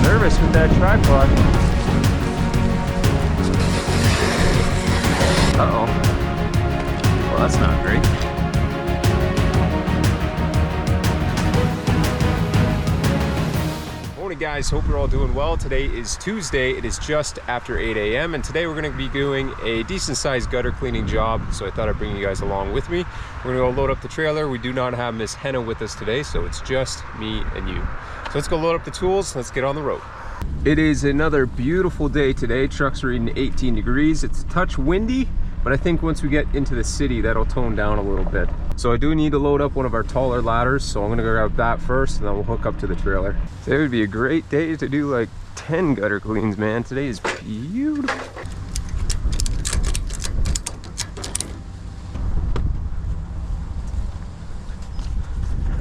nervous with that tripod. Uh-oh. Well, that's not great. Morning guys, hope you're all doing well. Today is Tuesday. It is just after 8 a.m. and today we're going to be doing a decent sized gutter cleaning job, so I thought I'd bring you guys along with me. We're going to go load up the trailer. We do not have Miss Henna with us today, so it's just me and you. So let's go load up the tools. Let's get on the road. It is another beautiful day today. Truck's reading 18 degrees. It's a touch windy, but I think once we get into the city, that'll tone down a little bit. So I do need to load up one of our taller ladders, so I'm gonna go grab that first and then we'll hook up to the trailer. Today would be a great day to do like 10 gutter cleans, man. Today is beautiful.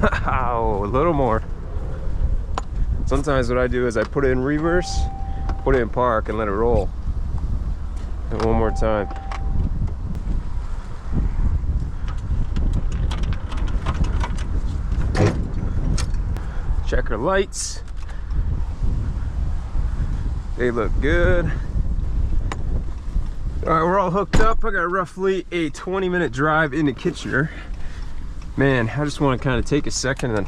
Wow, a little more. Sometimes what I do is I put it in reverse, put it in park and let it roll. And one more time. Check our lights. They look good. All right, we're all hooked up. I got roughly a 20-minute drive into Kitchener. Man, I just want to kind of take a second and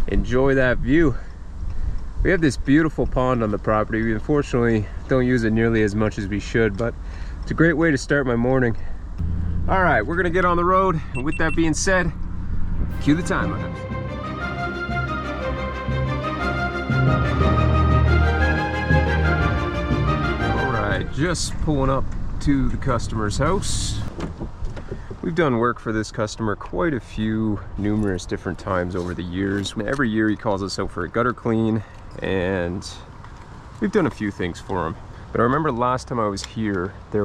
enjoy that view. We have this beautiful pond on the property. We unfortunately don't use it nearly as much as we should, but it's a great way to start my morning. All right, we're gonna get on the road. And with that being said, cue the time lapse. All right, just pulling up to the customer's house. We've done work for this customer quite a few, numerous different times over the years. Every year he calls us out for a gutter clean, and we've done a few things for him. But I remember last time I was here, the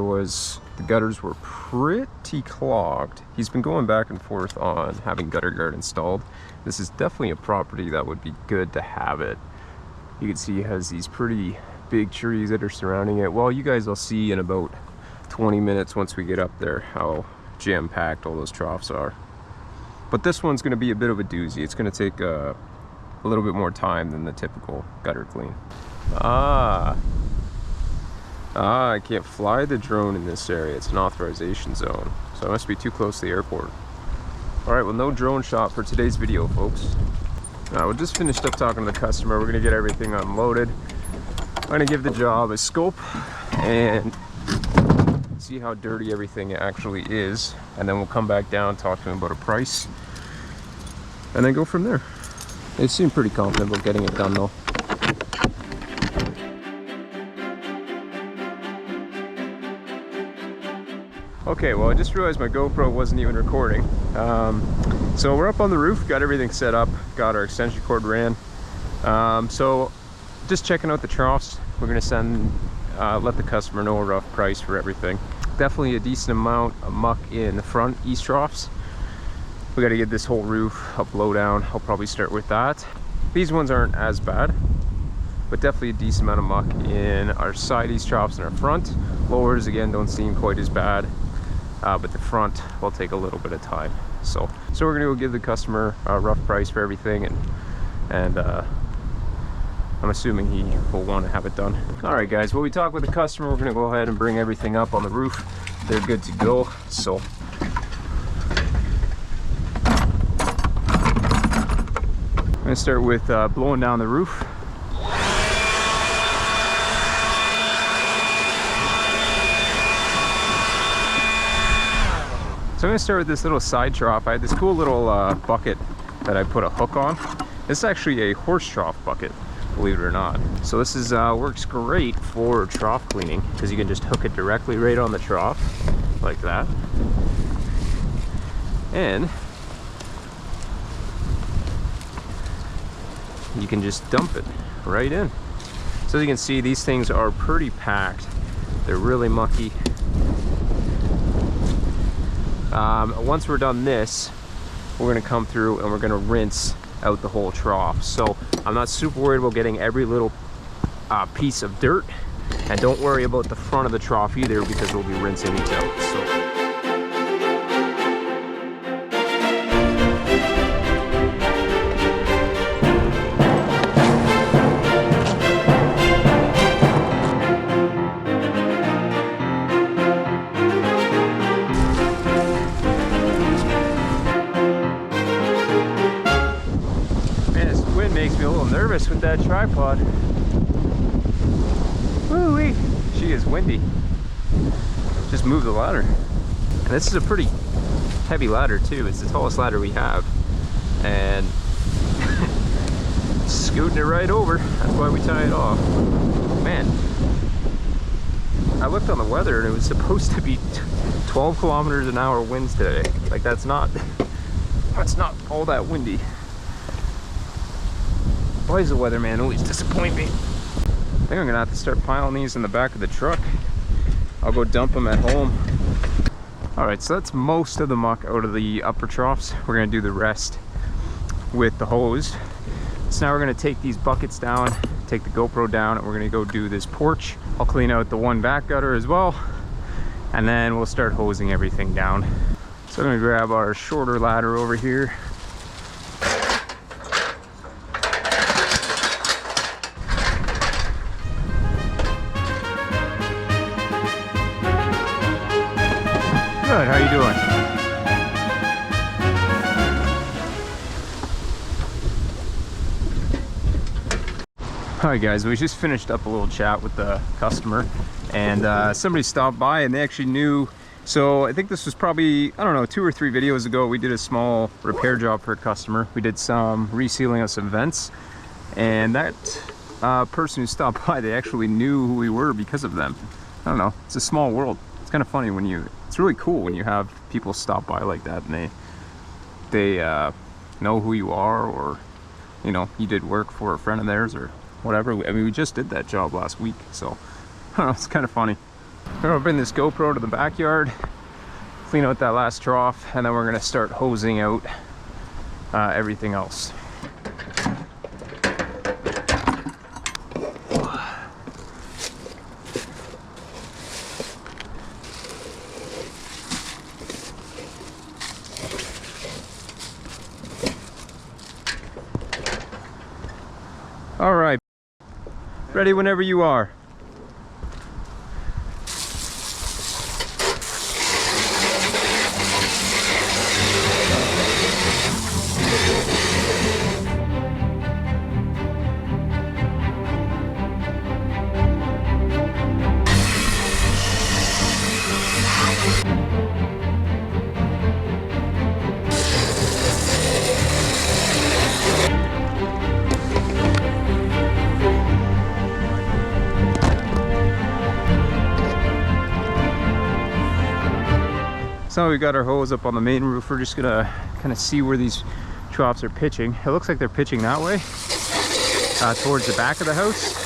gutters were pretty clogged. He's been going back and forth on having gutter guard installed. This is definitely a property that would be good to have it. You can see it has these pretty big trees that are surrounding it. Well, you guys will see in about 20 minutes once we get up there how jam-packed all those troughs are. But this one's going to be a bit of a doozy. It's going to take a little bit more time than the typical gutter clean. I can't fly the drone in this area. It's an authorization zone, so I must be too close to the airport. All right, well, no drone shot for today's video, folks. We just finished up talking to the customer. We're gonna get everything unloaded. I'm gonna give the job a scope and see how dirty everything actually is, and then we'll come back down, talk to him about a price, and then go from there. They seem pretty confident about getting it done though. Okay, well, I just realized my GoPro wasn't even recording. So we're up on the roof, got everything set up, got our extension cord ran. So just checking out the troughs. We're gonna let the customer know a rough price for everything. Definitely a decent amount of muck in the front east troughs. We got to get this whole roof up low down. I'll probably start with that. These ones aren't as bad, but definitely a decent amount of muck in our side east troughs and our front. Lowers again don't seem quite as bad, but the front will take a little bit of time. So we're gonna go give the customer a rough price for everything, and I'm assuming he will want to have it done. All right, guys, well, we talked with the customer. We're gonna go ahead and bring everything up on the roof. They're good to go. So I'm gonna start with blowing down the roof. So I'm gonna start with this little side trough. I had this cool little bucket that I put a hook on. This is actually a horse trough bucket, believe it or not. So this is works great for trough cleaning because you can just hook it directly right on the trough like that, and you can just dump it right in. So you can see these things are pretty packed. They're really mucky. Once we're done this, we're gonna come through and we're gonna rinse out the whole trough. So I'm not super worried about getting every little piece of dirt, and don't worry about the front of the trough either because we'll be rinsing these out. So makes me a little nervous with that tripod. Woo-wee. She is windy. Just move the ladder. And this is a pretty heavy ladder too. It's the tallest ladder we have. And scooting it right over. That's why we tie it off. Man, I looked on the weather and it was supposed to be 12 kilometers an hour winds today. Like that's not all that windy. Why does the weatherman always disappoint me? I think I'm gonna have to start piling these in the back of the truck. I'll go dump them at home. All right, so that's most of the muck out of the upper troughs. We're gonna do the rest with the hose. So now we're gonna take these buckets down, take the GoPro down, and we're gonna go do this porch. I'll clean out the one back gutter as well, and then we'll start hosing everything down. So I'm gonna grab our shorter ladder over here. Good, how you doing? Alright guys, we just finished up a little chat with the customer, and somebody stopped by and they actually knew. So I think this was probably, I don't know, 2 or 3 videos ago, we did a small repair job for a customer. We did some resealing of some vents, and that person who stopped by, they actually knew who we were because of them. I don't know, it's a small world. It's kind of funny when it's really cool when you have people stop by like that and they know who you are, or you know, you did work for a friend of theirs or whatever. I mean, we just did that job last week, so I don't know, it's kind of funny. We're gonna bring this GoPro to the backyard, clean out that last trough, and then we're gonna start hosing out everything else. All right, ready whenever you are. So we got our hose up on the main roof. We're just gonna kind of see where these troughs are pitching. It looks like they're pitching that way, towards the back of the house.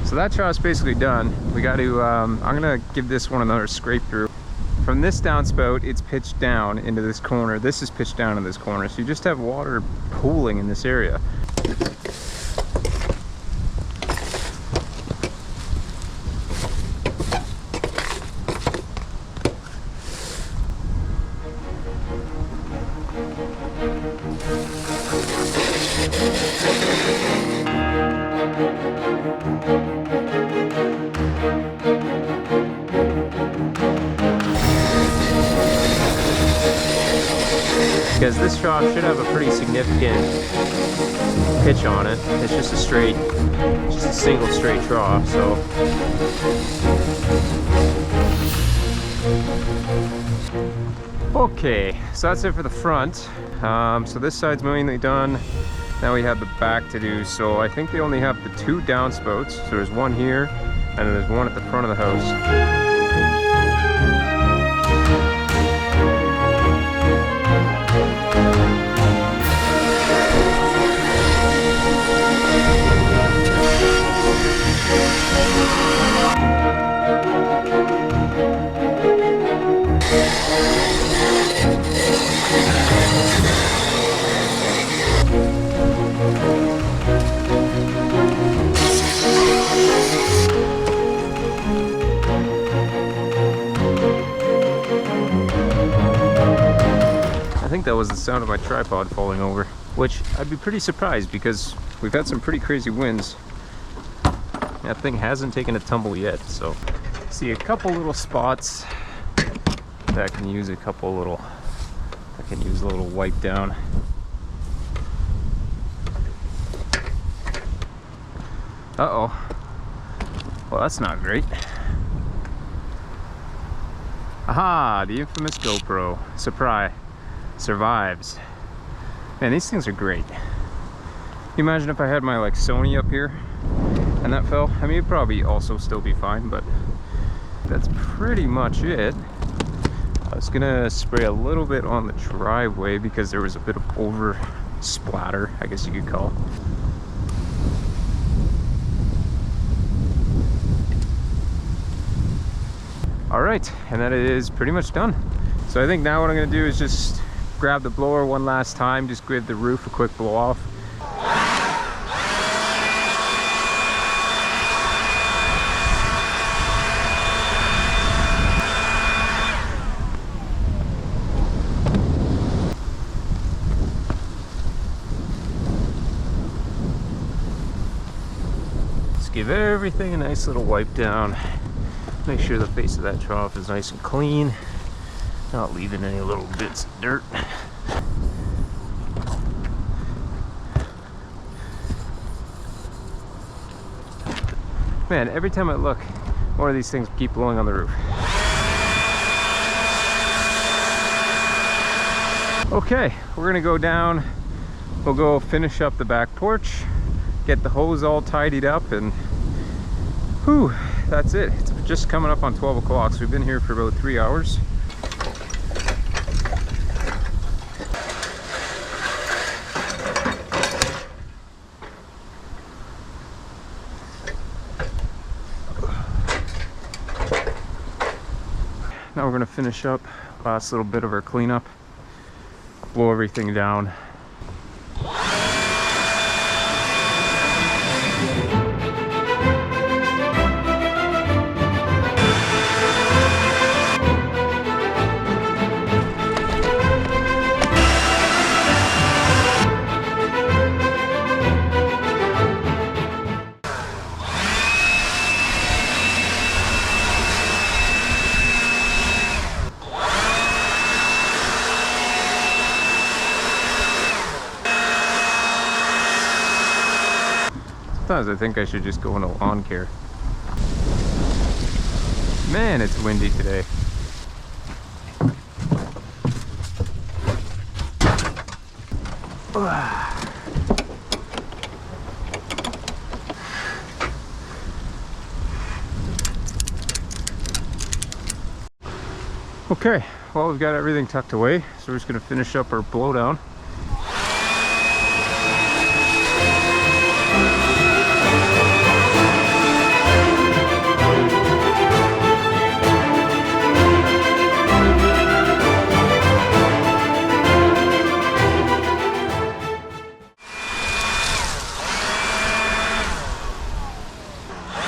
So that trough's basically done. We got to, I'm gonna give this one another scrape through. From this downspout, it's pitched down into this corner. This is pitched down in this corner. So you just have water pooling in this area. Because this trough should have a pretty significant pitch on it. It's just a single straight trough, so. Okay, so that's it for the front. So this side's mainly done. Now we have the back to do. So I think they only have the 2 downspouts. So there's one here, and then there's one at the front of the house. that was the sound of my tripod falling over, which I'd be pretty surprised because we've had some pretty crazy winds. That thing hasn't taken a tumble yet, so see a couple little spots that can use a little wipe down. Uh-oh. Well, that's not great. Aha, the infamous GoPro survives. Man, these things are great. Can you imagine if I had my like Sony up here and that fell? I mean, it'd probably also still be fine, but that's pretty much it. I was gonna spray a little bit on the driveway because there was a bit of over splatter, I guess you could call. All right, and that is pretty much done. So I think now what I'm gonna do is just grab the blower one last time, just give the roof a quick blow off. Just give everything a nice little wipe down. Make sure the face of that trough is nice and clean, not leaving any little bits of dirt. Man, every time I look, more of these things keep blowing on the roof. Okay, we're gonna go down. We'll go finish up the back porch, get the hose all tidied up, and whew, that's it. It's just coming up on 12 o'clock, so we've been here for about 3 hours. Now we're gonna finish up last little bit of our cleanup, blow everything down. Sometimes I think I should just go into lawn care. Man, it's windy today. Okay, well, we've got everything tucked away, so we're just going to finish up our blowdown.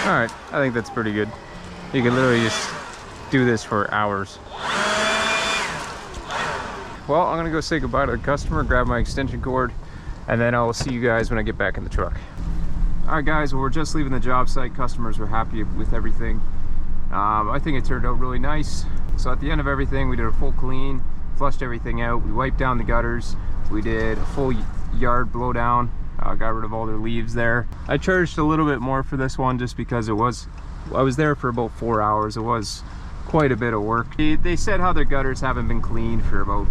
Alright, I think that's pretty good. You can literally just do this for hours. Well, I'm gonna go say goodbye to the customer, grab my extension cord, and then I'll see you guys when I get back in the truck. Alright guys, well, we're just leaving the job site. Customers were happy with everything. I think it turned out really nice. So at the end of everything, we did a full clean, flushed everything out, we wiped down the gutters, we did a full yard blowdown. Got rid of all their leaves there. I charged a little bit more for this one just because I was there for about 4 hours. It was quite a bit of work. They said how their gutters haven't been cleaned for about,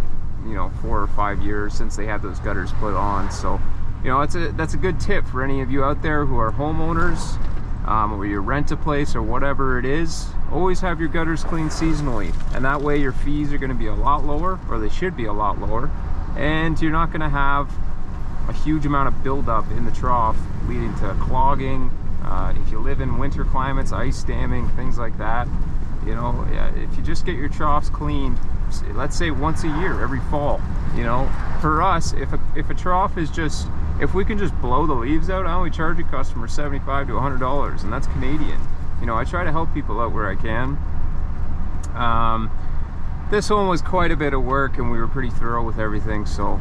4 or 5 years since they had those gutters put on. So, that's a good tip for any of you out there who are homeowners, or you rent a place or whatever it is. Always have your gutters cleaned seasonally, and that way your fees are going to be a lot lower, or they should be a lot lower, and you're not going to have a huge amount of buildup in the trough leading to clogging. If you live in winter climates, ice damming, things like that. If you just get your troughs cleaned, let's say once a year, every fall. For us, if a trough is just, if we can just blow the leaves out, I only charge a customer $75 to $100, and that's Canadian. I try to help people out where I can. This one was quite a bit of work and we were pretty thorough with everything, so.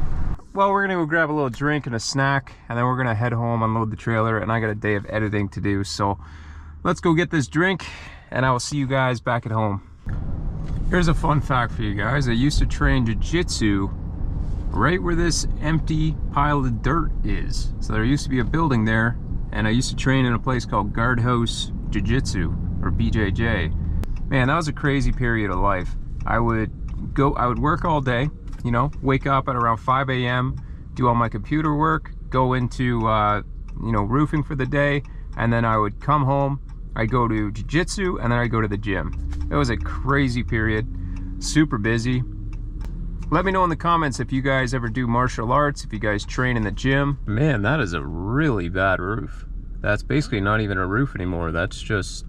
Well, we're gonna go grab a little drink and a snack, and then we're gonna head home, unload the trailer, and I got a day of editing to do, so let's go get this drink, and I will see you guys back at home. Here's a fun fact for you guys. I used to train jiu-jitsu right where this empty pile of dirt is. So there used to be a building there, and I used to train in a place called Guardhouse Jiu-Jitsu, or BJJ. Man, that was a crazy period of life. I would work all day, you know, wake up at around 5 a.m., do all my computer work, go into, you know, roofing for the day, and then I would come home, I'd go to jiu-jitsu, and then I'd go to the gym. It was a crazy period, super busy. Let me know in the comments if you guys ever do martial arts, if you guys train in the gym. Man, that is a really bad roof. That's basically not even a roof anymore. That's just,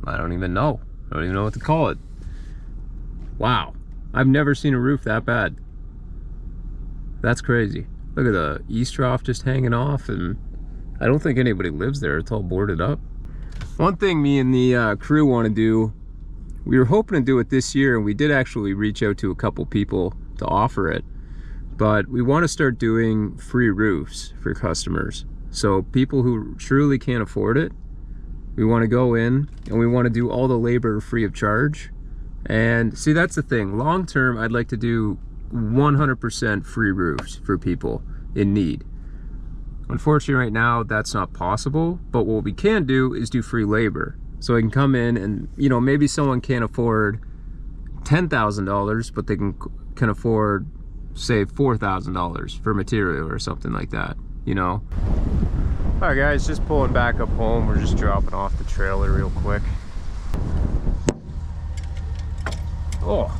I don't even know. I don't even know what to call it. Wow, I've never seen a roof that bad. That's crazy. Look at the east trough just hanging off, and I don't think anybody lives there. It's all boarded up. One thing me and the crew want to do, we were hoping to do it this year, and we did actually reach out to a couple people to offer it, but we want to start doing free roofs for customers. So people who truly can't afford it, we want to go in and we want to do all the labor free of charge. And see, that's the thing. Long term, I'd like to do 100% free roofs for people in need. Unfortunately, right now, that's not possible, but what we can do is do free labor. So I can come in and, you know, maybe someone can't afford $10,000, but they can afford, say, $4,000 for material or something like that, you know? All right, guys, just pulling back up home. We're just dropping off the trailer real quick. Oh,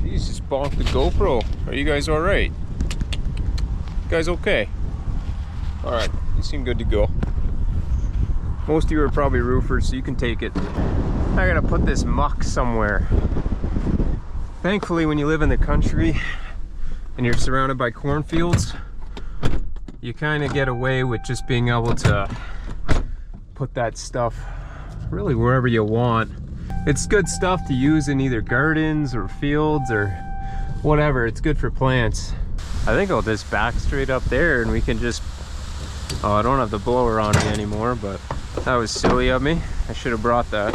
Jesus, bonked the GoPro. Are you guys all right? You guys okay? All right, you seem good to go. Most of you are probably roofers, so you can take it. I gotta put this muck somewhere. Thankfully, when you live in the country and you're surrounded by cornfields, you kind of get away with just being able to put that stuff really wherever you want. It's good stuff to use in either gardens or fields or whatever. It's good for plants. I think I'll just back straight up there and we can just, oh, I don't have the blower on me anymore, but that was silly of me. I should have brought that.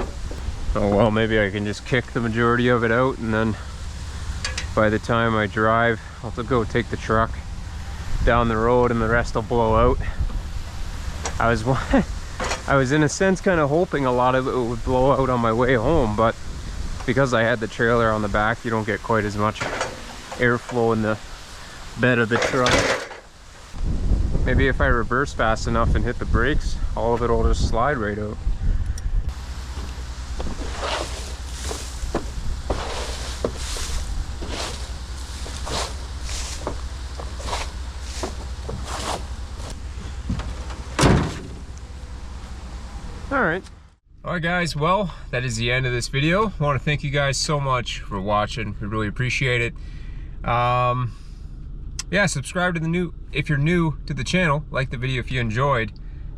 Oh well, maybe I can just kick the majority of it out, and then by the time I drive, I'll have to go take the truck down the road and the rest will blow out. I was in a sense kind of hoping a lot of it would blow out on my way home, but because I had the trailer on the back, you don't get quite as much airflow in the bed of the truck. Maybe if I reverse fast enough and hit the brakes, all of it will just slide right out. Alright guys, well, that is the end of this video. I want to thank you guys so much for watching. We really appreciate it. Yeah, subscribe to if you're new to the channel, like the video if you enjoyed.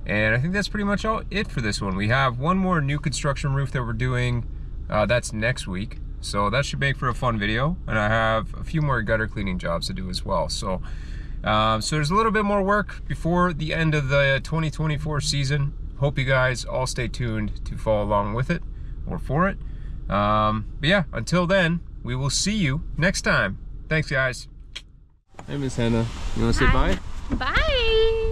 And I think that's pretty much it for this one. We have one more new construction roof that we're doing, that's next week. So that should make for a fun video. And I have a few more gutter cleaning jobs to do as well. So there's a little bit more work before the end of the 2024 season. Hope you guys all stay tuned to follow along with it or for it. But yeah, until then, we will see you next time. Thanks, guys. Hey, Miss Hannah. You want to say bye? Bye.